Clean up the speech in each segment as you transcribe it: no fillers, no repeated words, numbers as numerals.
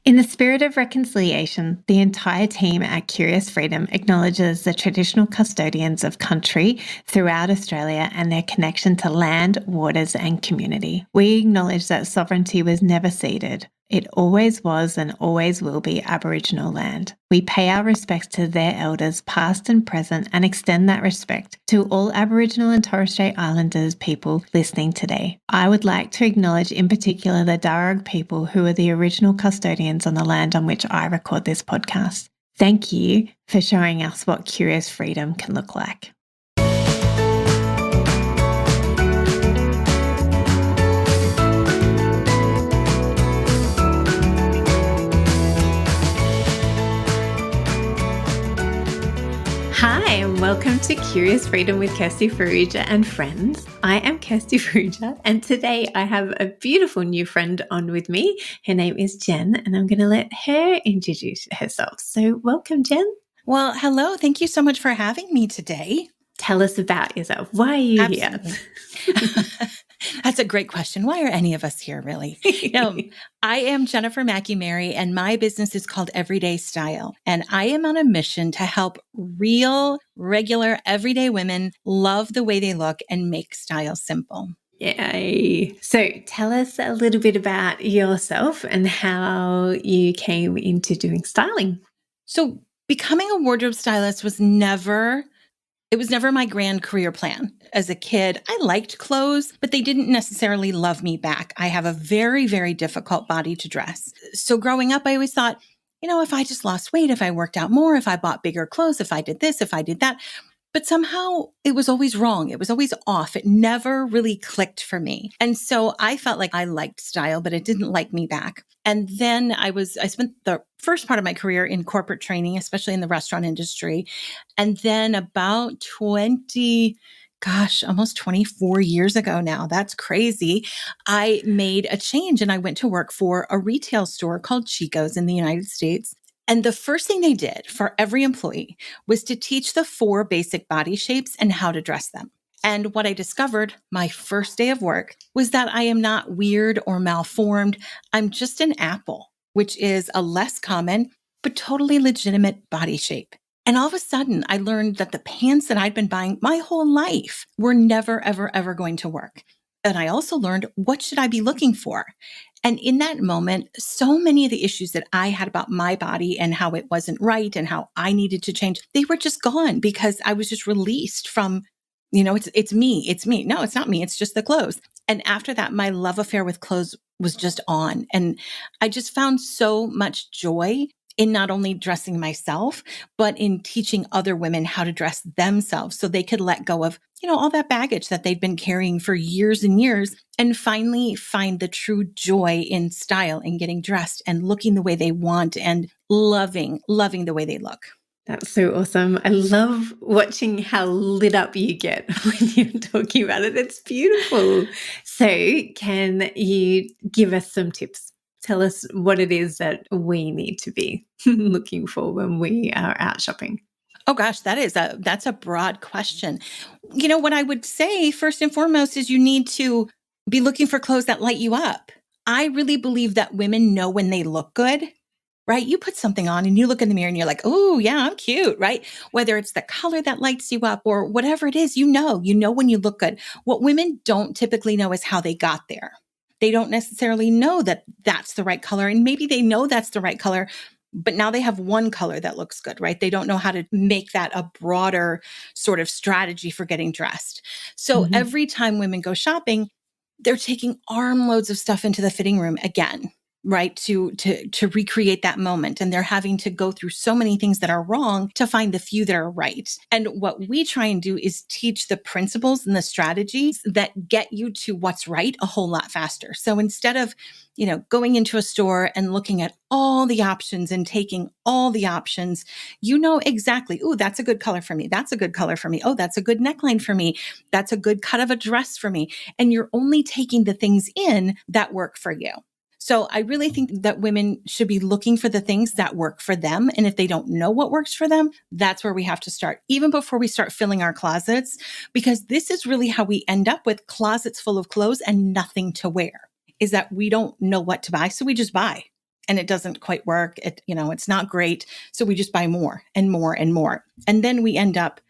In the spirit of reconciliation, the entire team at Curious Freedom acknowledges the traditional custodians of country throughout Australia and their connection to land, waters, and community. We acknowledge that sovereignty was never ceded. It always was and always will be Aboriginal land. We pay our respects to their elders, past and present, and extend that respect to all Aboriginal and Torres Strait Islanders people listening today. I would like to acknowledge in particular the Darug people who are the original custodians on the land on which I record this podcast. Thank you for showing us what Curious Freedom can look like. Hi, and welcome to Curious Freedom with Kirsty Farrugia and friends. I am Kirsty Farrugia, and today I have a beautiful new friend on with me. Her name is Jen, and I'm going to let her introduce herself. So welcome, Jen. Well, hello. Thank you so much for having me today. Tell us about yourself. Why are you Absolutely. here? That's a great question. Why are any of us here, really? I am Jennifer Mackey-Mary, and my business is called Everyday Style. And I am on a mission to help real, regular, everyday women love the way they look and make style simple. Yay. So tell us a little bit about yourself and how you came into doing styling. So becoming a wardrobe stylist was never my grand career plan. As a kid, I liked clothes, but they didn't necessarily love me back. I have a very, very difficult body to dress. So growing up, I always thought, if I just lost weight, if I worked out more, if I bought bigger clothes, if I did this, if I did that. But somehow it was always wrong. It was always off. It never really clicked for me. And so I felt like I liked style, but it didn't like me back. And then I spent the first part of my career in corporate training, especially in the restaurant industry. And then about almost 24 years ago now, that's crazy, I made a change and I went to work for a retail store called Chico's in the United States. And the first thing they did for every employee was to teach the 4 basic body shapes and how to dress them. And what I discovered my first day of work was that I am not weird or malformed. I'm just an apple, which is a less common, but totally legitimate body shape. And all of a sudden, I learned that the pants that I'd been buying my whole life were never, ever, ever going to work. And I also learned, what should I be looking for? And in that moment, so many of the issues that I had about my body and how it wasn't right and how I needed to change, they were just gone because I was just released from, it's me. No, it's not me. It's just the clothes. And after that, my love affair with clothes was just on. And I just found so much joy in not only dressing myself, but in teaching other women how to dress themselves so they could let go of, all that baggage that they'd been carrying for years and years and finally find the true joy in style and getting dressed and looking the way they want and loving the way they look. That's so awesome. I love watching how lit up you get when you're talking about it. It's beautiful. So can you give us some tips? Tell us what it is that we need to be looking for when we are out shopping. Oh gosh, that's a broad question. What I would say first and foremost is you need to be looking for clothes that light you up. I really believe that women know when they look good, right? You put something on and you look in the mirror and you're like, oh yeah, I'm cute, right? Whether it's the color that lights you up or whatever it is, you know when you look good. What women don't typically know is how they got there. They don't necessarily know that that's the right color. And maybe they know that's the right color, but now they have one color that looks good, right? They don't know how to make that a broader sort of strategy for getting dressed. So every time women go shopping, they're taking armloads of stuff into the fitting room again, right? To recreate that moment. And they're having to go through so many things that are wrong to find the few that are right. And what we try and do is teach the principles and the strategies that get you to what's right a whole lot faster. So instead of, going into a store and looking at all the options and taking all the options, exactly, oh, that's a good color for me. That's a good color for me. Oh, that's a good neckline for me. That's a good cut of a dress for me. And you're only taking the things in that work for you. So I really think that women should be looking for the things that work for them. And if they don't know what works for them, that's where we have to start, even before we start filling our closets, because this is really how we end up with closets full of clothes and nothing to wear, is that we don't know what to buy. So we just buy. and it doesn't quite work. It's not great. So we just buy more and more and more. And then we end up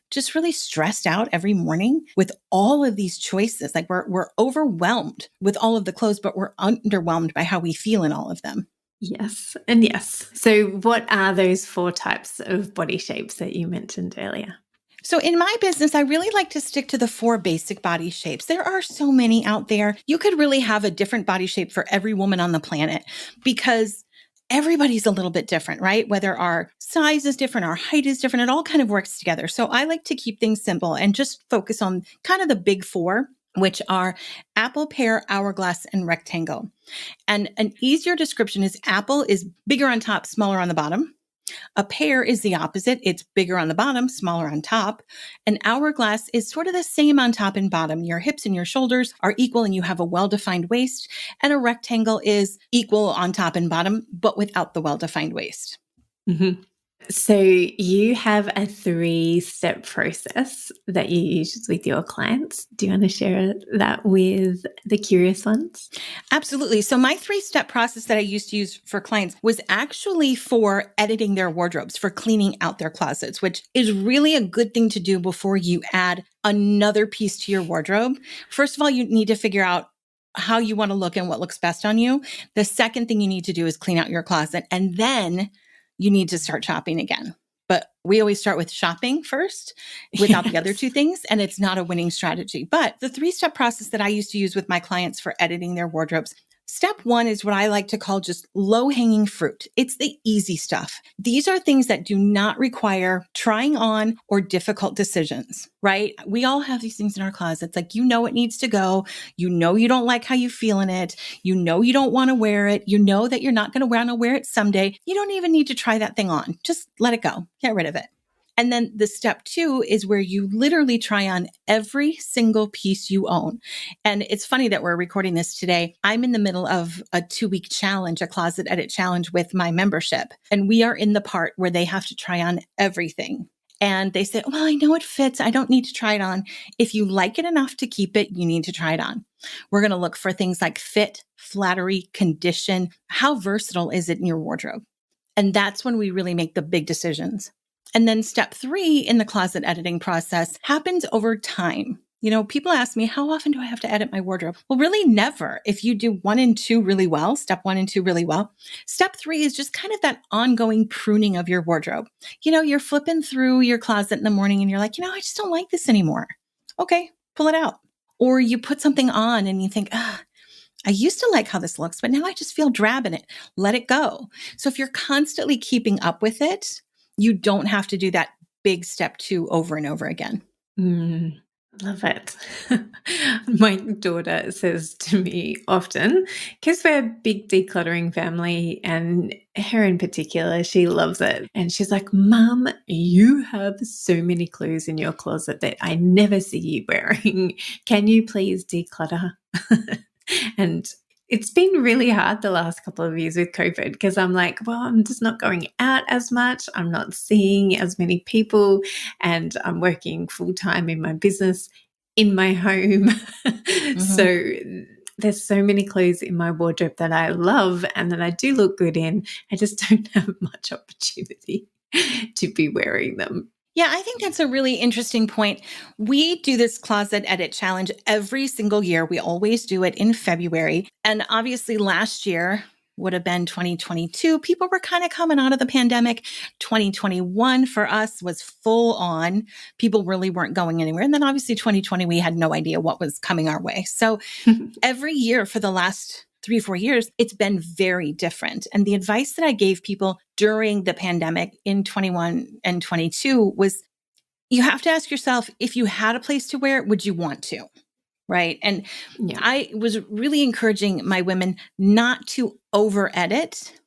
just really stressed out every morning with all of these choices. Like we're overwhelmed with all of the clothes, but we're underwhelmed by how we feel in all of them. Yes. And yes. So what are those 4 types of body shapes that you mentioned earlier? So in my business, I really like to stick to the 4 basic body shapes. There are so many out there. You could really have a different body shape for every woman on the planet because everybody's a little bit different, right? Whether our size is different, our height is different, it all kind of works together. So I like to keep things simple and just focus on kind of the big 4, which are apple, pear, hourglass, and rectangle. And an easier description is apple is bigger on top, smaller on the bottom. A pear is the opposite. It's bigger on the bottom, smaller on top. An hourglass is sort of the same on top and bottom. Your hips and your shoulders are equal and you have a well-defined waist. And a rectangle is equal on top and bottom, but without the well-defined waist. Mm-hmm. So you have a 3-step process that you use with your clients. Do you want to share that with the curious ones? Absolutely. So my 3-step process that I used to use for clients was actually for editing their wardrobes, for cleaning out their closets, which is really a good thing to do before you add another piece to your wardrobe. First of all, you need to figure out how you want to look and what looks best on you. The second thing you need to do is clean out your closet, and then you need to start shopping again. But we always start with shopping first without the other 2 things, and it's not a winning strategy. But the 3-step process that I used to use with my clients for editing their wardrobes, step 1 is what I like to call just low-hanging fruit. It's the easy stuff. These are things that do not require trying on or difficult decisions, right? We all have these things in our closets. Like, you know it needs to go. You know you don't like how you feel in it. You know you don't want to wear it. You know that you're not going to want to wear it someday. You don't even need to try that thing on. Just let it go. Get rid of it. And then the step 2 is where you literally try on every single piece you own. And it's funny that we're recording this today. I'm in the middle of a 2-week challenge, a closet edit challenge with my membership. And we are in the part where they have to try on everything. And they say, well, I know it fits. I don't need to try it on. If you like it enough to keep it, you need to try it on. We're going to look for things like fit, flattery, condition. How versatile is it in your wardrobe? And that's when we really make the big decisions. And then step 3 in the closet editing process happens over time. People ask me, how often do I have to edit my wardrobe? Well, really never. If you do 1 and 2 really well, step 1 and 2 really well. Step 3 is just kind of that ongoing pruning of your wardrobe. You're flipping through your closet in the morning and you're like, I just don't like this anymore. Okay, pull it out. Or you put something on and you think, I used to like how this looks, but now I just feel drab in it. Let it go. So if you're constantly keeping up with it, you don't have to do that big step 2 over and over again. Love it. My daughter says to me often, because we're a big decluttering family, and her in particular, she loves it. And she's like, Mum, you have so many clothes in your closet that I never see you wearing. Can you please declutter? And it's been really hard the last couple of years with COVID because I'm like, well, I'm just not going out as much. I'm not seeing as many people, and I'm working full time in my business in my home. Mm-hmm. So there's so many clothes in my wardrobe that I love and that I do look good in. I just don't have much opportunity to be wearing them. Yeah, I think that's a really interesting point. We do this closet edit challenge every single year. We always do it in February. And obviously last year would have been 2022. People were kind of coming out of the pandemic. 2021 for us was full on. People really weren't going anywhere. And then obviously 2020, we had no idea what was coming our way. So every year for the last 3 or 4 years, it's been very different. And the advice that I gave people during the pandemic in 21 and 22 was, you have to ask yourself, if you had a place to wear it, would you want to? Right. And yeah. I was really encouraging my women not to over edit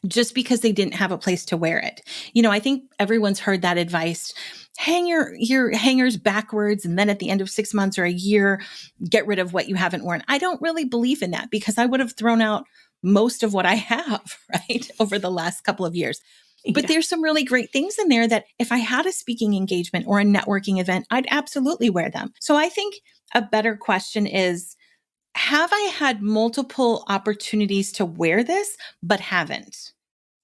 just because they didn't have a place to wear it. I think everyone's heard that advice. Hang your hangers backwards, and then at the end of 6 months or a year, get rid of what you haven't worn. I don't really believe in that because I would have thrown out most of what I have, right, over the last couple of years. But there's some really great things in there that if I had a speaking engagement or a networking event, I'd absolutely wear them. So I think a better question is, have I had multiple opportunities to wear this, but haven't?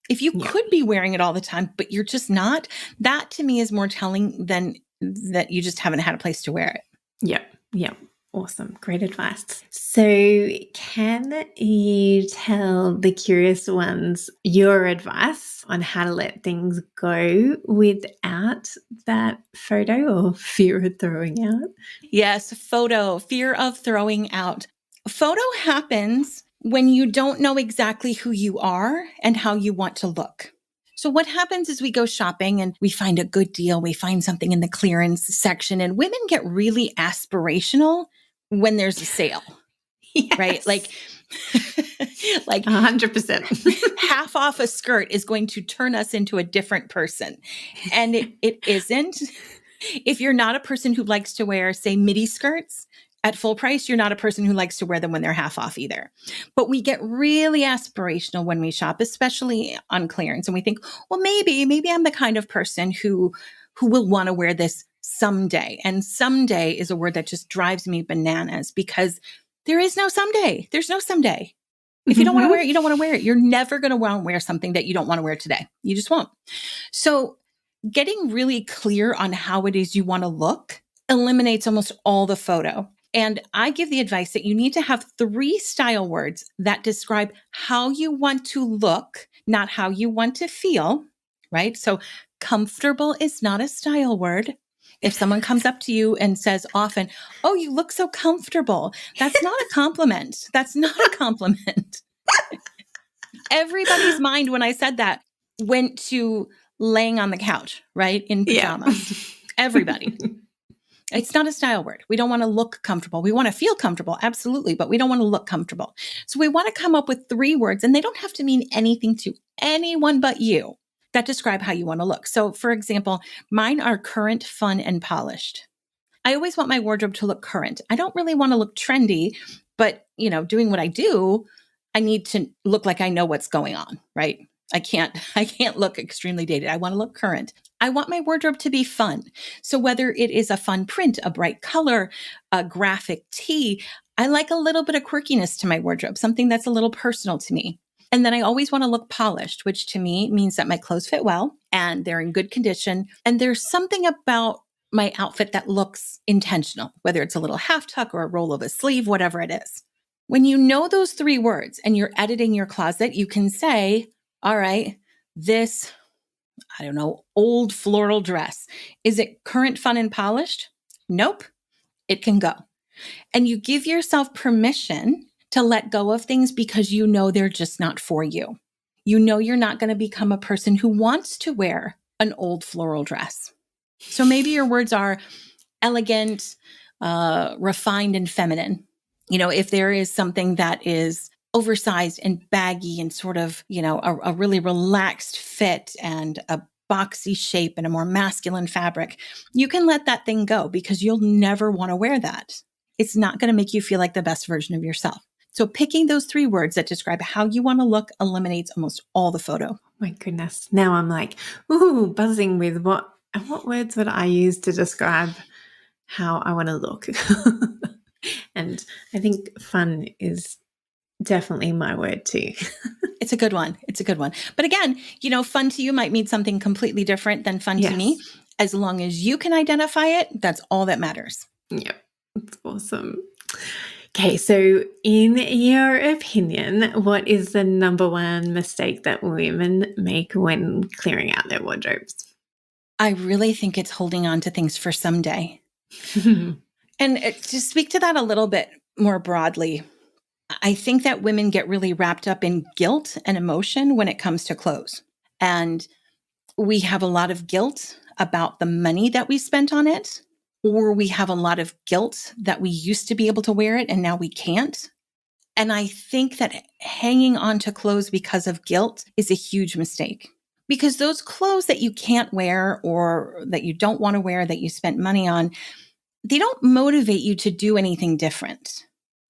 If you could be wearing it all the time, but you're just not, that to me is more telling than that you just haven't had a place to wear it. Yep. Yep. Awesome. Great advice. So can you tell the curious ones your advice on how to let things go without that photo or fear of throwing out? Yes, fear of throwing out. Photo happens when you don't know exactly who you are and how you want to look. So what happens is we go shopping and we find a good deal. We find something in the clearance section, and women get really aspirational when there's a sale, right? Like 100%. half off a skirt is going to turn us into a different person. And it isn't. If you're not a person who likes to wear, say, midi skirts at full price, you're not a person who likes to wear them when they're half off either. But we get really aspirational when we shop, especially on clearance. And we think, well, maybe I'm the kind of person who will want to wear this someday. And someday is a word that just drives me bananas, because there is no someday. There's no someday. If you don't want to wear it, you don't want to wear it. You're never going to want to wear something that you don't want to wear today. You just won't. So getting really clear on how it is you want to look eliminates almost all the photo. And I give the advice that you need to have 3 style words that describe how you want to look, not how you want to feel, right? So comfortable is not a style word. If someone comes up to you and says often, "Oh, you look so comfortable," that's not a compliment. That's not a compliment. Everybody's mind when I said that went to laying on the couch, right? In pajamas. Yeah. Everybody. It's not a style word. We don't want to look comfortable. We want to feel comfortable, absolutely, but we don't want to look comfortable. So we want to come up with 3 words, and they don't have to mean anything to anyone but you, that describe how you want to look. So for example, mine are current, fun, and polished. I always want my wardrobe to look current. I don't really want to look trendy, but doing what I do, I need to look like I know what's going on, right? I can't look extremely dated. I want to look current. I want my wardrobe to be fun. So whether it is a fun print, a bright color, a graphic tee, I like a little bit of quirkiness to my wardrobe, something that's a little personal to me. And then I always want to look polished, which to me means that my clothes fit well and they're in good condition. And there's something about my outfit that looks intentional, whether it's a little half tuck or a roll of a sleeve, whatever it is. When you know those 3 words and you're editing your closet, you can say, all right, this, I don't know, old floral dress, is it current, fun, and polished? Nope. It can go. And you give yourself permission to let go of things because you know they're just not for you. You know you're not going to become a person who wants to wear an old floral dress. So maybe your words are elegant, refined, and feminine. If there is something that is oversized and baggy and sort of, a really relaxed fit and a boxy shape and a more masculine fabric, you can let that thing go because you'll never want to wear that. It's not going to make you feel like the best version of yourself. So picking those 3 words that describe how you want to look eliminates almost all the photo. My goodness. Now I'm like, buzzing with what words would I use to describe how I want to look? And I think fun is definitely my word too. It's a good one. But again, fun to you might mean something completely different than fun to me. As long as you can identify it, that's all that matters. Yep. That's awesome. Okay, so in your opinion, what is the number 1 mistake that women make when clearing out their wardrobes? I really think it's holding on to things for someday. And to speak to that a little bit more broadly, I think that women get really wrapped up in guilt and emotion when it comes to clothes. And we have a lot of guilt about the money that we spent on it, or we have a lot of guilt that we used to be able to wear it and now we can't. And I think that hanging on to clothes because of guilt is a huge mistake, because those clothes that you can't wear or that you don't want to wear, that you spent money on, they don't motivate you to do anything different,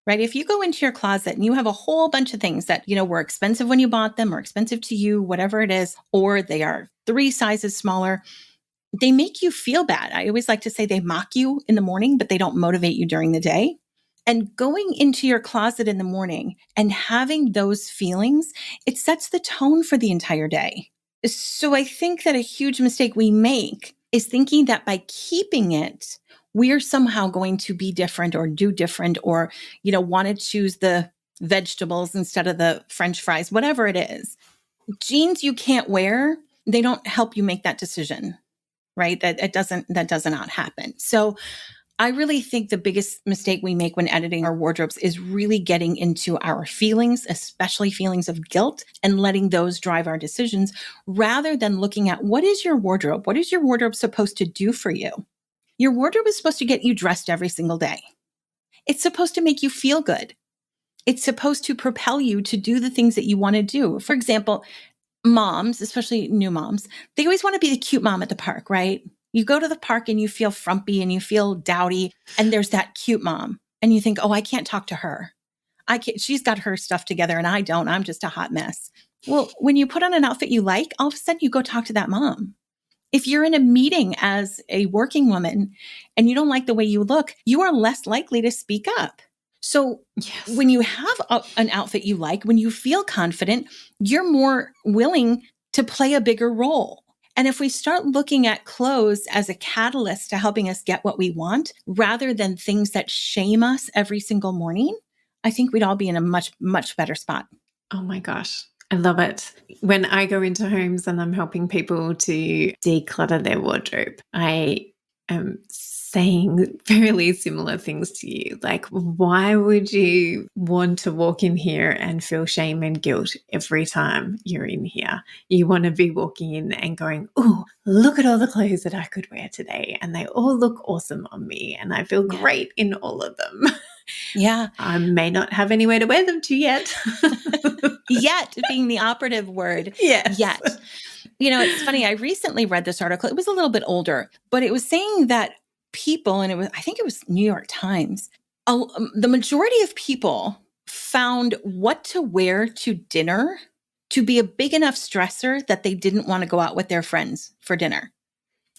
right? If you go into your closet and you have a whole bunch of things that, were expensive when you bought them or expensive to you, whatever it is, or they are 3 sizes smaller, they make you feel bad. I always like to say they mock you in the morning, but they don't motivate you during the day. And going into your closet in the morning and having those feelings, it sets the tone for the entire day. So I think that a huge mistake we make is thinking that by keeping it, we're somehow going to be different or do different or, want to choose the vegetables instead of the French fries, whatever it is. Jeans you can't wear, they don't help you make that decision, right? That does not happen. So I really think the biggest mistake we make when editing our wardrobes is really getting into our feelings, especially feelings of guilt, and letting those drive our decisions rather than looking at what is your wardrobe? What is your wardrobe supposed to do for you? Your wardrobe is supposed to get you dressed every single day. It's supposed to make you feel good. It's supposed to propel you to do the things that you want to do. For example, moms, especially new moms, they always want to be the cute mom at the park, right? You go to the park and you feel frumpy and you feel dowdy, and there's that cute mom. And you think, oh, I can't talk to her. She's got her stuff together and I don't. I'm just a hot mess. Well, when you put on an outfit you like, all of a sudden you go talk to that mom. If you're in a meeting as a working woman and you don't like the way you look, you are less likely to speak up. So when you have an outfit you like, when you feel confident, you're more willing to play a bigger role. And if we start looking at clothes as a catalyst to helping us get what we want, rather than things that shame us every single morning, I think we'd all be in a much, much better spot. Oh my gosh. I love it. When I go into homes and I'm helping people to declutter their wardrobe, I am saying fairly similar things to you. Like, why would you want to walk in here and feel shame and guilt every time you're in here? You want to be walking in and going, oh, look at all the clothes that I could wear today. And they all look awesome on me. And I feel great in all of them. Yeah. I may not have anywhere to wear them to yet. Yet being the operative word. Yes. Yet. It's funny. I recently read this article. It was a little bit older, but it was saying that people, and I think it was New York Times, the majority of people found what to wear to dinner to be a big enough stressor that they didn't want to go out with their friends for dinner.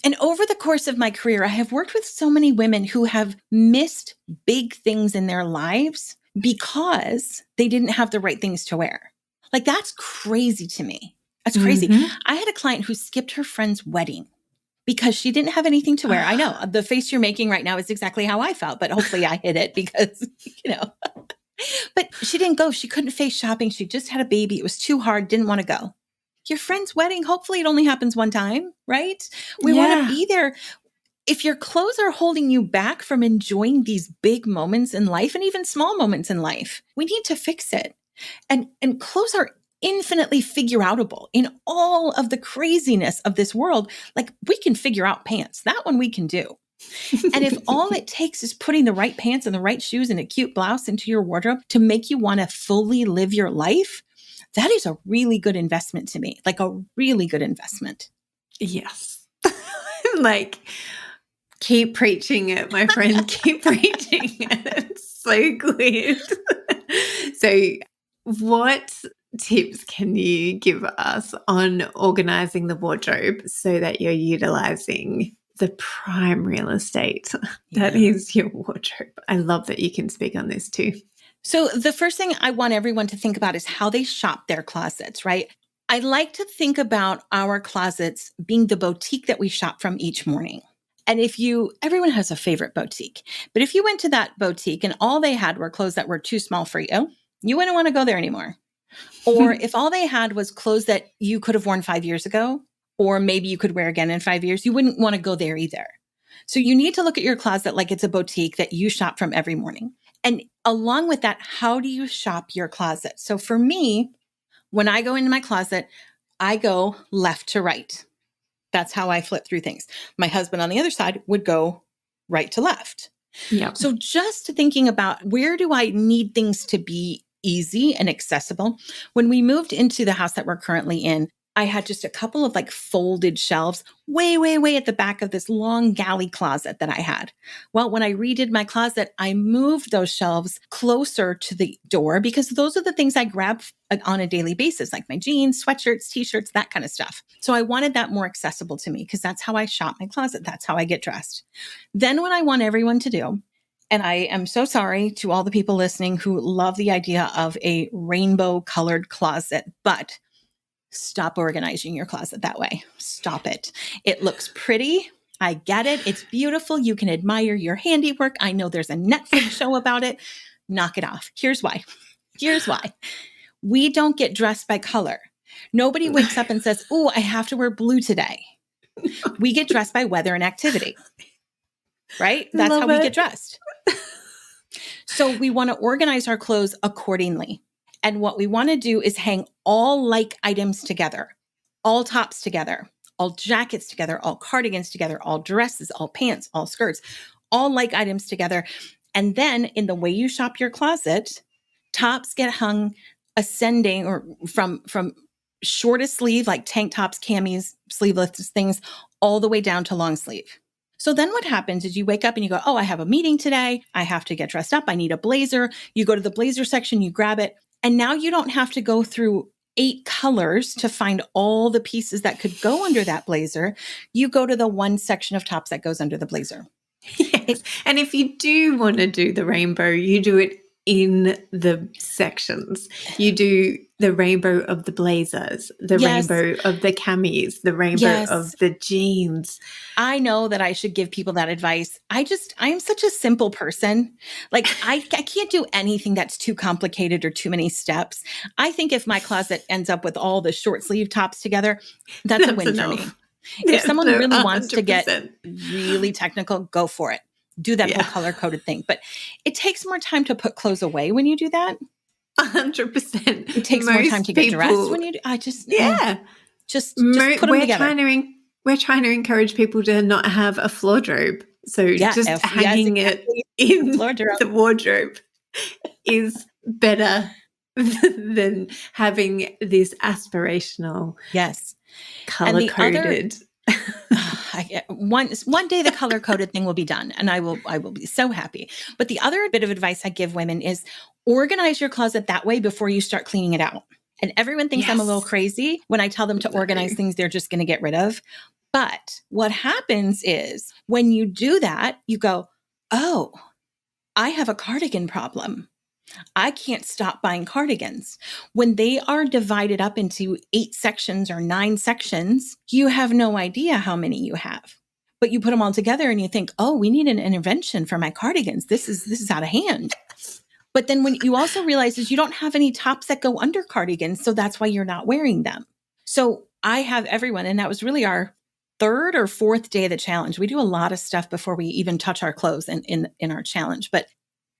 And over the course of my career, I have worked with so many women who have missed big things in their lives because they didn't have the right things to wear. Like, that's crazy to me. That's crazy. Mm-hmm. I had a client who skipped her friend's wedding because she didn't have anything to wear. I know the face you're making right now is exactly how I felt, but hopefully I hid it because, but she didn't go. She couldn't face shopping. She just had a baby. It was too hard. Didn't want to go. Your friend's wedding, hopefully it only happens one time, right? We want to be there. If your clothes are holding you back from enjoying these big moments in life and even small moments in life, we need to fix it. And clothes are infinitely figure-outable in all of the craziness of this world. Like, we can figure out pants. That one we can do. And if all it takes is putting the right pants and the right shoes and a cute blouse into your wardrobe to make you want to fully live your life, that is a really good investment to me, like a really good investment. Yes. Like, keep preaching it, my friend. Keep preaching it. It's so good. So what tips can you give us on organizing the wardrobe so that you're utilizing the prime real estate that is your wardrobe? I love that you can speak on this too. So the first thing I want everyone to think about is how they shop their closets, right? I like to think about our closets being the boutique that we shop from each morning. And everyone has a favorite boutique, but if you went to that boutique and all they had were clothes that were too small for you, you wouldn't want to go there anymore. Or if all they had was clothes that you could have worn 5 years ago, or maybe you could wear again in 5 years, you wouldn't want to go there either. So you need to look at your closet like it's a boutique that you shop from every morning. And along with that, how do you shop your closet? So for me, when I go into my closet, I go left to right. That's how I flip through things. My husband on the other side would go right to left. Yep. So just thinking about, where do I need things to be easy and accessible? When we moved into the house that we're currently in, I had just a couple of like folded shelves way, way, way at the back of this long galley closet that I had. Well, when I redid my closet, I moved those shelves closer to the door because those are the things I grab on a daily basis, like my jeans, sweatshirts, t-shirts, that kind of stuff. So I wanted that more accessible to me because that's how I shop my closet. That's how I get dressed. Then what I want everyone to do, And I am so sorry to all the people listening who love the idea of a rainbow colored closet, but stop organizing your closet that way. Stop it. It looks pretty. I get it. It's beautiful. You can admire your handiwork. I know there's a Netflix show about it. Knock it off. Here's why. Here's why. We don't get dressed by color. Nobody wakes up and says, "Oh, I have to wear blue today." We get dressed by weather and activity, right? That's how we get dressed. So we want to organize our clothes accordingly. And what we want to do is hang all like items together, all tops together, all jackets together, all cardigans together, all dresses, all pants, all skirts, all like items together. And then in the way you shop your closet, tops get hung ascending or from shortest sleeve, like tank tops, camis, sleeveless things, all the way down to long sleeve. So then what happens is you wake up and you go, "Oh, I have a meeting today. I have to get dressed up. I need a blazer." You go to the blazer section, you grab it. And now you don't have to go through 8 colors to find all the pieces that could go under that blazer. You go to the one section of tops that goes under the blazer. Yes. And if you do want to do the rainbow, you do it in the sections. You do the rainbow of the blazers, the rainbow of the camis, the rainbow of the jeans. I know that I should give people that advice. I am such a simple person. Like I can't do anything that's too complicated or too many steps. I think if my closet ends up with all the short sleeve tops together, that's a win enough. for me. If someone really wants to get really technical, go for it. Do that whole color-coded thing. But it takes more time to put clothes away when you do that. 100%. It takes more time to get dressed when you do. Just put them together. We're trying to encourage people to not have a wardrobe. So just hanging it in the wardrobe is better than having this aspirational, color-coded. One day the color-coded thing will be done and I will be so happy. But the other bit of advice I give women is organize your closet that way before you start cleaning it out. And everyone thinks I'm a little crazy when I tell them to organize things they're just going to get rid of. But what happens is when you do that, you go, "Oh, I have a cardigan problem. I can't stop buying cardigans." When they are divided up into 8 sections or 9 sections, you have no idea how many you have. But you put them all together and you think, "Oh, we need an intervention for my cardigans. This is out of hand." But then when you also realize is you don't have any tops that go under cardigans, so that's why you're not wearing them. So I have everyone, and that was really our 3rd or 4th day of the challenge. We do a lot of stuff before we even touch our clothes in our challenge, but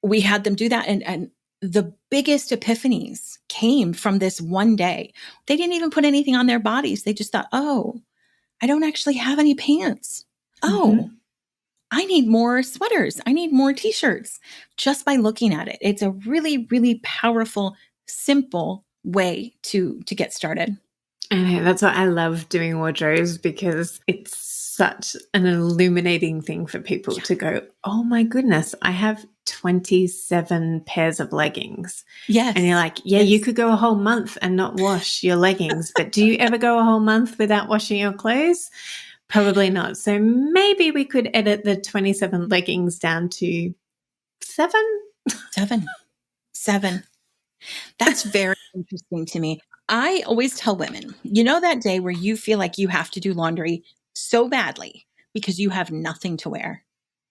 we had them do that. And the biggest epiphanies came from this one day. They didn't even put anything on their bodies. They just thought, "Oh, I don't actually have any pants. Oh, I need more sweaters. I need more t-shirts," just by looking at it. It's a really, really powerful, simple way to get started. And that's what I love doing wardrobes, because it's such an illuminating thing for people to go, "Oh my goodness, I have 27 pairs of leggings." Yes. And you're like, you could go a whole month and not wash your leggings, but do you ever go a whole month without washing your clothes? Probably not. So maybe we could edit the 27 leggings down to 7. 7. That's very interesting to me. I always tell women, that day where you feel like you have to do laundry so badly because you have nothing to wear.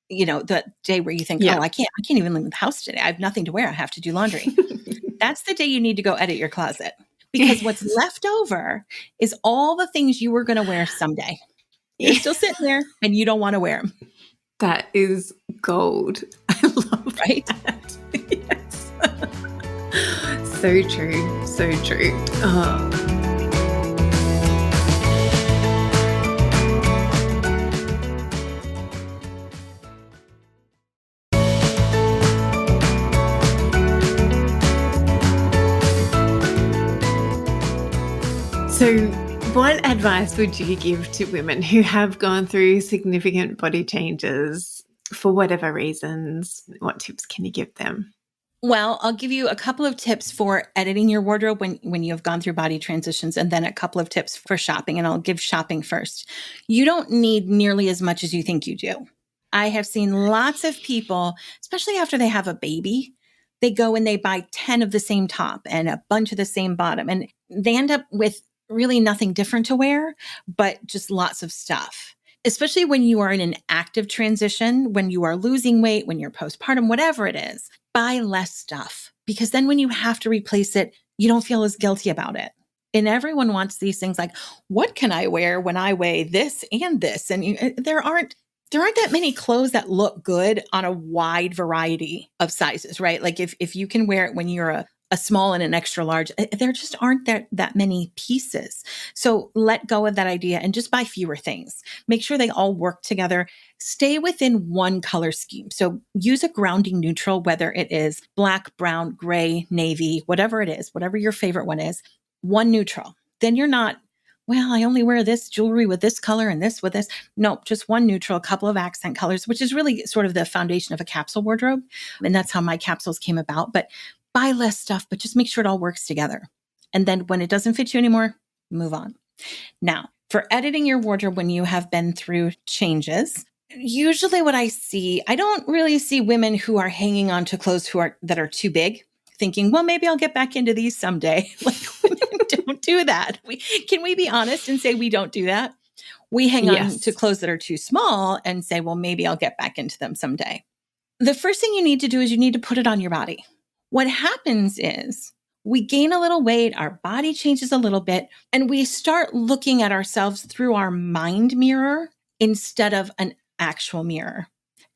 The day where you think, "Oh, I can't even leave the house today. I have nothing to wear. I have to do laundry." That's the day you need to go edit your closet, because what's left over is all the things you were going to wear someday. You're still sitting there and you don't want to wear them. That is gold. I love that. Yes. So true. So true. Oh. So what advice would you give to women who have gone through significant body changes for whatever reasons? What tips can you give them? Well, I'll give you a couple of tips for editing your wardrobe when you have gone through body transitions, and then a couple of tips for shopping. And I'll give shopping first. You don't need nearly as much as you think you do. I have seen lots of people, especially after they have a baby, they go and they buy 10 of the same top and a bunch of the same bottom. And they end up with really nothing different to wear, but just lots of stuff. Especially when you are in an active transition, when you are losing weight, when you're postpartum, whatever it is, buy less stuff. Because then when you have to replace it, you don't feel as guilty about it. And everyone wants these things like, what can I wear when I weigh this and this? And there aren't that many clothes that look good on a wide variety of sizes, right? Like if you can wear it when you're a small and an extra large, there just aren't that many pieces. So let go of that idea and just buy fewer things. Make sure they all work together. Stay within one color scheme. So use a grounding neutral, whether it is black, brown, gray, navy, whatever it is, whatever your favorite one is, one neutral. Then you're not, well, I only wear this jewelry with this color and this with this. No, just one neutral, a couple of accent colors, which is really sort of the foundation of a capsule wardrobe. And that's how my capsules came about. But buy less stuff, but just make sure it all works together. And then when it doesn't fit you anymore, move on. Now, for editing your wardrobe when you have been through changes, usually what I see, I don't really see women who are hanging on to clothes that are too big, thinking, well, maybe I'll get back into these someday. Like, women don't do that. Can we be honest and say we don't do that? We hang on to clothes that are too small and say, well, maybe I'll get back into them someday. The first thing you need to do is you need to put it on your body. What happens is we gain a little weight, our body changes a little bit, and we start looking at ourselves through our mind mirror instead of an actual mirror.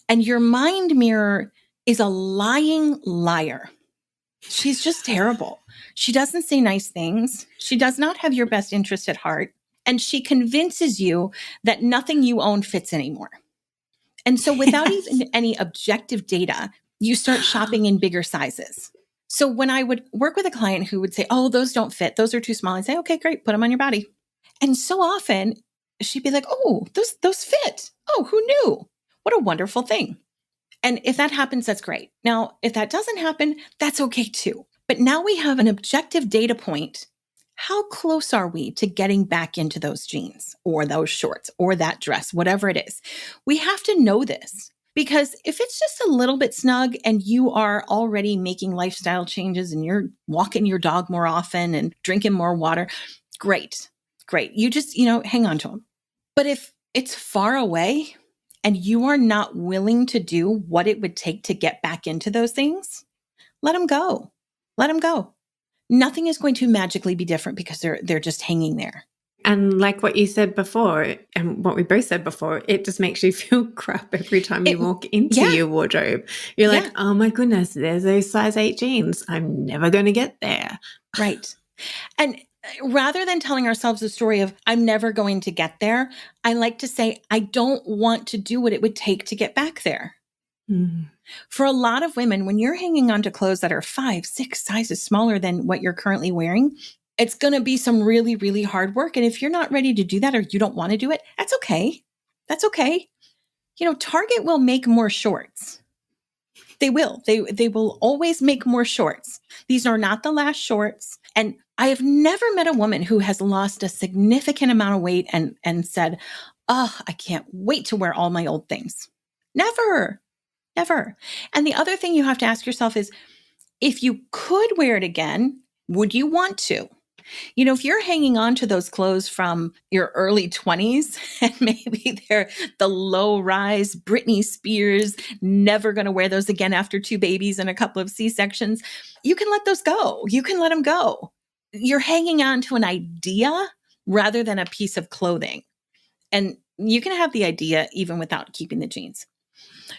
And your mind mirror is a lying liar. She's just terrible. She doesn't say nice things. She does not have your best interest at heart. And she convinces you that nothing you own fits anymore. And so without even any objective data, you start shopping in bigger sizes. So when I would work with a client who would say, oh, those don't fit, those are too small, I'd say, okay, great, put them on your body. And so often she'd be like, oh, those fit. Oh, who knew? What a wonderful thing. And if that happens, that's great. Now, if that doesn't happen, that's okay too. But now we have an objective data point. How close are we to getting back into those jeans or those shorts or that dress, whatever it is? We have to know this. Because if it's just a little bit snug and you are already making lifestyle changes and you're walking your dog more often and drinking more water, great. You just, hang on to them. But if it's far away and you are not willing to do what it would take to get back into those things, let them go. Nothing is going to magically be different because they're just hanging there. And like what you said before, and what we both said before, it just makes you feel crap every time you walk into your wardrobe. You're like, oh my goodness, there's those size 8 jeans. I'm never going to get there. Right. And rather than telling ourselves the story of, I'm never going to get there, I like to say, I don't want to do what it would take to get back there. Mm. For a lot of women, when you're hanging on to clothes that are 5, 6 sizes smaller than what you're currently wearing, it's going to be some really, really hard work. And if you're not ready to do that or you don't want to do it, that's okay. Target will make more shorts. They will. They will always make more shorts. These are not the last shorts. And I have never met a woman who has lost a significant amount of weight and said, oh, I can't wait to wear all my old things. Never. And the other thing you have to ask yourself is, if you could wear it again, would you want to? If you're hanging on to those clothes from your early 20s and maybe they're the low rise Britney Spears, never going to wear those again after 2 babies and a couple of C-sections, you can let those go. You can let them go. You're hanging on to an idea rather than a piece of clothing. And you can have the idea even without keeping the jeans.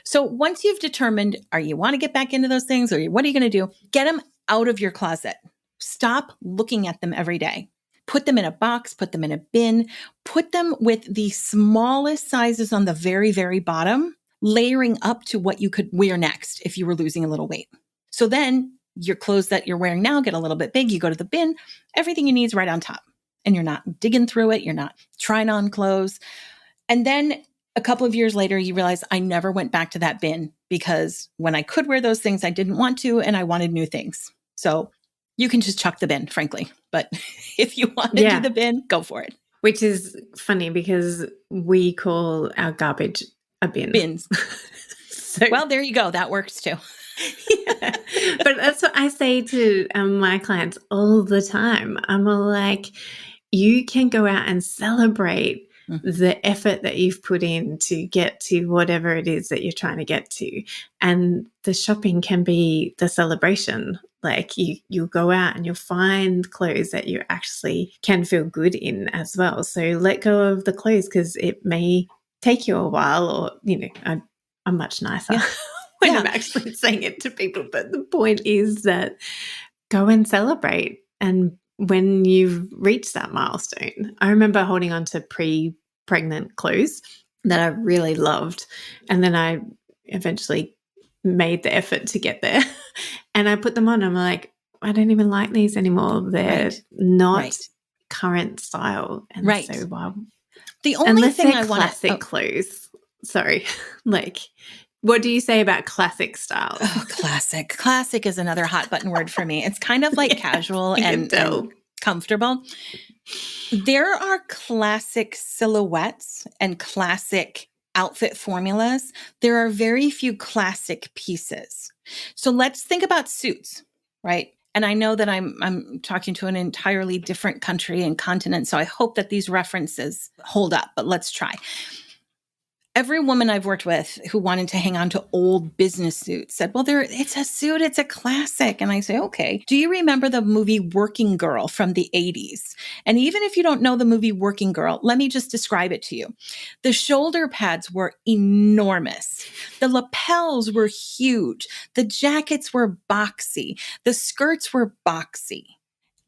So once you've determined, you want to get back into those things or what are you going to do? Get them out of your closet. Stop looking at them every day. Put them in a box, put them in a bin, put them with the smallest sizes on the very, very bottom, layering up to what you could wear next if you were losing a little weight. So then your clothes that you're wearing now get a little bit big. You go to the bin, everything you need is right on top. And you're not digging through it. You're not trying on clothes. And then a couple of years later, you realize I never went back to that bin because when I could wear those things, I didn't want to, and I wanted new things. So you can just chuck the bin, frankly. But if you want to do the bin, go for it. Which is funny because we call our garbage a bin. Bins. So, well, there you go. That works too. yeah. But that's what I say to my clients all the time. I'm all like, you can go out and celebrate the effort that you've put in to get to whatever it is that you're trying to get to. And the shopping can be the celebration. Like you'll go out and you'll find clothes that you actually can feel good in as well. So let go of the clothes because it may take you a while, or, you know, I'm much nicer when I'm actually saying it to people. But the point is that go and celebrate. And when you've reached that milestone, I remember holding on to pre-pregnant clothes that I really loved. And then I eventually made the effort to get there and I put them on. I'm like, I don't even like these anymore. They're not current style. And so, wow. The only unless thing they're I want classic clothes. Sorry. Like, what do you say about classic styles? Oh, classic. Classic is another hot button word for me. It's kind of like casual and comfortable. There are classic silhouettes and classic outfit formulas. There are very few classic pieces. So let's think about suits, right? And I know that I'm talking to an entirely different country and continent, so I hope that these references hold up, but let's try. Every woman I've worked with who wanted to hang on to old business suits said, well, it's a suit, it's a classic. And I say, okay, do you remember the movie Working Girl from the 80s? And even if you don't know the movie Working Girl, let me just describe it to you. The shoulder pads were enormous. The lapels were huge. The jackets were boxy. The skirts were boxy.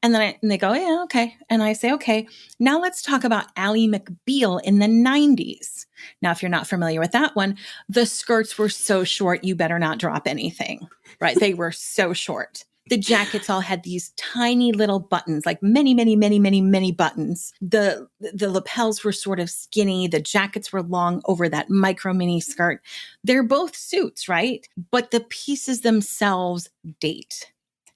And then they go, yeah, okay. And I say, okay, now let's talk about Ally McBeal in the 90s. Now, if you're not familiar with that one, the skirts were so short, you better not drop anything, right? They were so short. The jackets all had these tiny little buttons, like many, many, many, many, many buttons. The lapels were sort of skinny. The jackets were long over that micro mini skirt. They're both suits, right? But the pieces themselves date.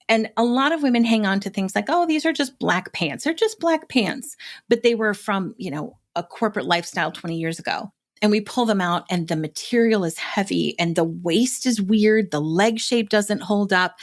And a lot of women hang on to things like, oh, these are just black pants. They're just black pants. But they were from, a corporate lifestyle 20 years ago. And we pull them out and the material is heavy and the waist is weird. The leg shape doesn't hold up.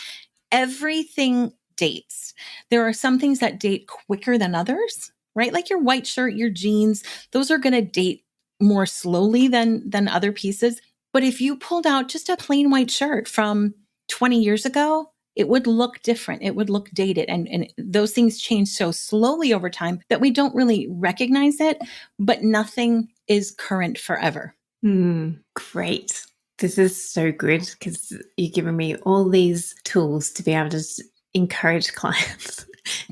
Everything dates. There are some things that date quicker than others, right? Like your white shirt, your jeans, those are going to date more slowly than other pieces. But if you pulled out just a plain white shirt from 20 years ago, it would look different. It would look dated. And those things change so slowly over time that we don't really recognize it, but nothing is current forever. Great. This is so good because you're giving me all these tools to be able to encourage clients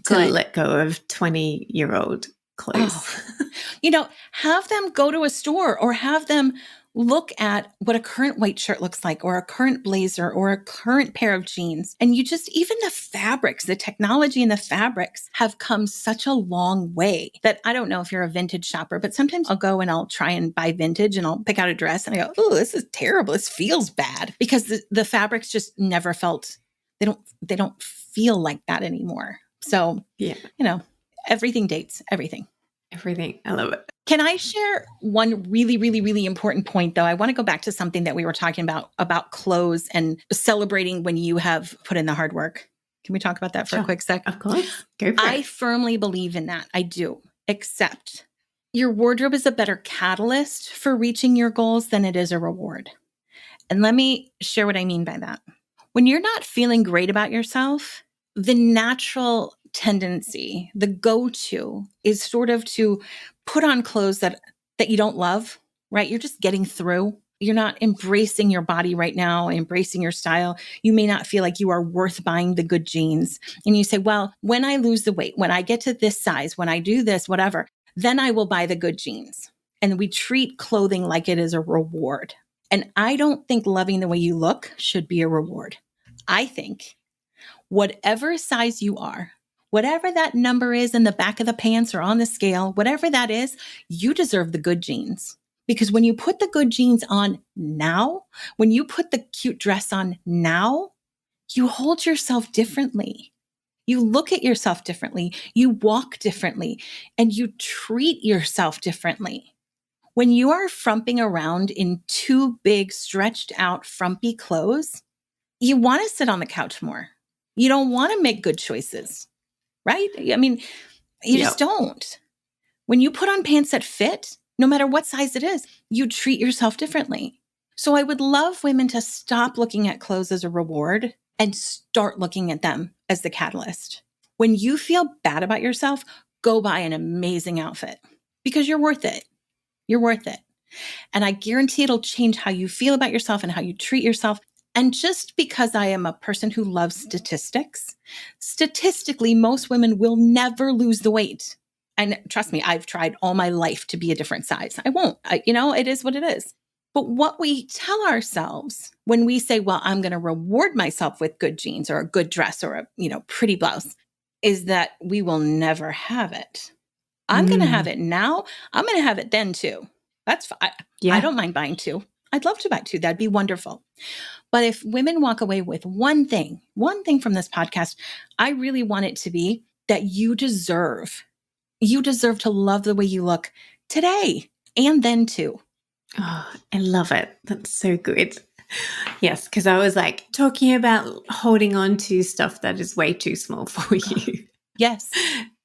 to let go of 20-year-old clothes. Have them go to a store or have them look at what a current white shirt looks like or a current blazer or a current pair of jeans. And even the fabrics, the technology in the fabrics have come such a long way that I don't know if you're a vintage shopper, but sometimes I'll go and I'll try and buy vintage and I'll pick out a dress and I go, oh, this is terrible. This feels bad because the fabrics just never felt, they don't feel like that anymore. So, everything dates, everything. Everything. I love it. Can I share one really, really, really important point, though? I want to go back to something that we were talking about clothes and celebrating when you have put in the hard work. Can we talk about that for a quick sec? Of course. Go for it. I firmly believe in that. I do. Except your wardrobe is a better catalyst for reaching your goals than it is a reward. And let me share what I mean by that. When you're not feeling great about yourself, the natural tendency, the go-to is sort of to put on clothes that you don't love, right? You're just getting through. You're not embracing your body right now, embracing your style. You may not feel like you are worth buying the good jeans. And you say, well, when I lose the weight, when I get to this size, when I do this, whatever, then I will buy the good jeans. And we treat clothing like it is a reward. And I don't think loving the way you look should be a reward. I think whatever size you are, whatever that number is in the back of the pants or on the scale, whatever that is, you deserve the good jeans. Because when you put the good jeans on now, when you put the cute dress on now, you hold yourself differently. You look at yourself differently. You walk differently and you treat yourself differently. When you are frumping around in too big, stretched out, frumpy clothes, you want to sit on the couch more. You don't want to make good choices, right? I mean, you just don't. When you put on pants that fit, no matter what size it is, you treat yourself differently. So I would love women to stop looking at clothes as a reward and start looking at them as the catalyst. When you feel bad about yourself, go buy an amazing outfit because you're worth it. You're worth it. And I guarantee it'll change how you feel about yourself and how you treat yourself. And just because I am a person who loves statistics, statistically, most women will never lose the weight. And trust me, I've tried all my life to be a different size. I won't. It is what it is. But what we tell ourselves when we say, well, I'm going to reward myself with good jeans or a good dress or a, pretty blouse is that we will never have it. I'm going to have it now. I'm going to have it then too. That's fine. I don't mind buying two. I'd love to buy two. That'd be wonderful. But if women walk away with one thing from this podcast, I really want it to be that you deserve to love the way you look today and then too. Oh, I love it. That's so good. Yes, because I was like talking about holding on to stuff that is way too small for you. Yes.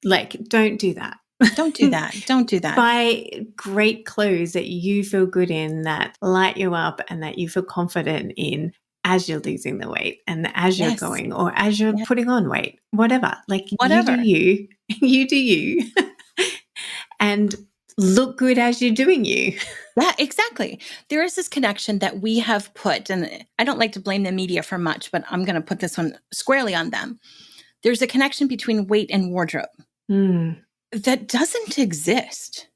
Like, don't do that. Don't do that. Don't do that. Buy great clothes that you feel good in, that light you up and that you feel confident in as you're losing the weight and as you're going or as you're putting on weight, whatever. Like whatever. You do you and look good as you're doing you. Yeah, exactly. There is this connection that we have put, and I don't like to blame the media for much, but I'm going to put this one squarely on them. There's a connection between weight and wardrobe that doesn't exist.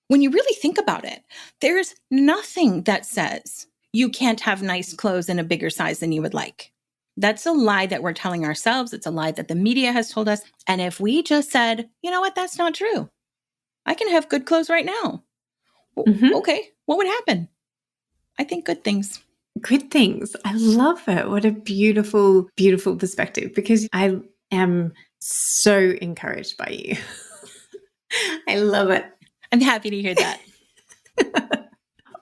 When you really think about it, there's nothing that says you can't have nice clothes in a bigger size than you would like. That's a lie that we're telling ourselves. It's a lie that the media has told us. And if we just said, you know what, that's not true. I can have good clothes right now. Okay, what would happen? I think good things. Good things. I love it. What a beautiful, beautiful perspective, because I am so encouraged by you. I love it. I'm happy to hear that.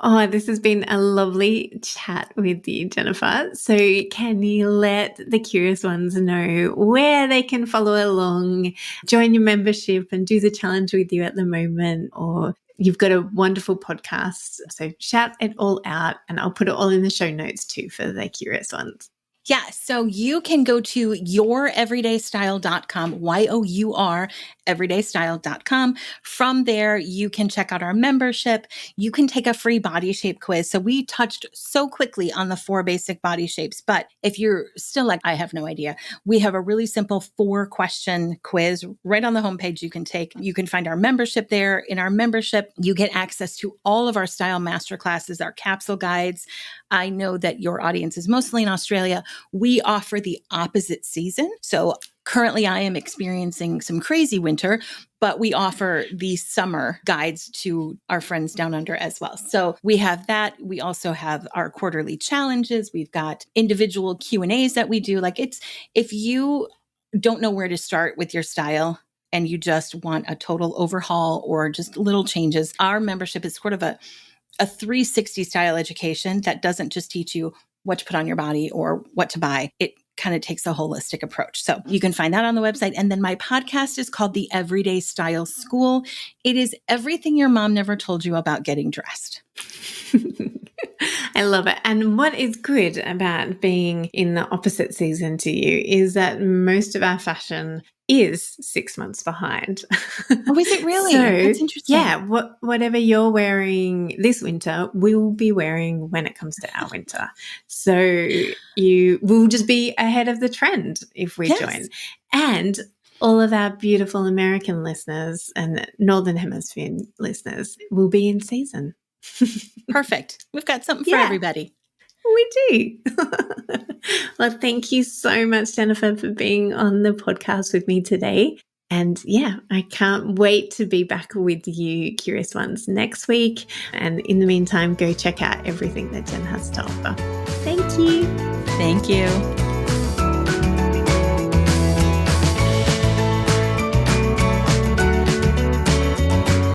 Oh, this has been a lovely chat with you, Jennifer. So can you let the curious ones know where they can follow along, join your membership and do the challenge with you at the moment? Or you've got a wonderful podcast. So shout it all out, and I'll put it all in the show notes too for the curious ones. Yeah, so you can go to youreverydaystyle.com, YOUR, everydaystyle.com. From there, you can check out our membership. You can take a free body shape quiz. So we touched so quickly on the 4 basic body shapes, but if you're still like, I have no idea, we have a really simple 4-question quiz right on the homepage you can take. You can find our membership there. In our membership, you get access to all of our style masterclasses, our capsule guides. I know that your audience is mostly in Australia. We offer the opposite season. So currently I am experiencing some crazy winter, but we offer the summer guides to our friends down under as well. So we have that. We also have our quarterly challenges. We've got individual Q&As that we do. Like if you don't know where to start with your style and you just want a total overhaul or just little changes, our membership is sort of a 360 style education that doesn't just teach you what to put on your body or what to buy. It kind of takes a holistic approach. So you can find that on the website. And then my podcast is called The Everyday Style School. It is everything your mom never told you about getting dressed. I love it. And what is good about being in the opposite season to you is that most of our fashion is 6 months behind. Oh, is it really? So, that's interesting. Yeah, whatever you're wearing this winter, we will be wearing when it comes to our winter. So you will just be ahead of the trend if we join. And all of our beautiful American listeners and Northern Hemisphere listeners will be in season. Perfect. We've got something for everybody. We do. Well, thank you so much, Jennifer, for being on the podcast with me today. And yeah, I can't wait to be back with you, curious ones, next week. And in the meantime, go check out everything that Jen has to offer. Thank you. Thank you.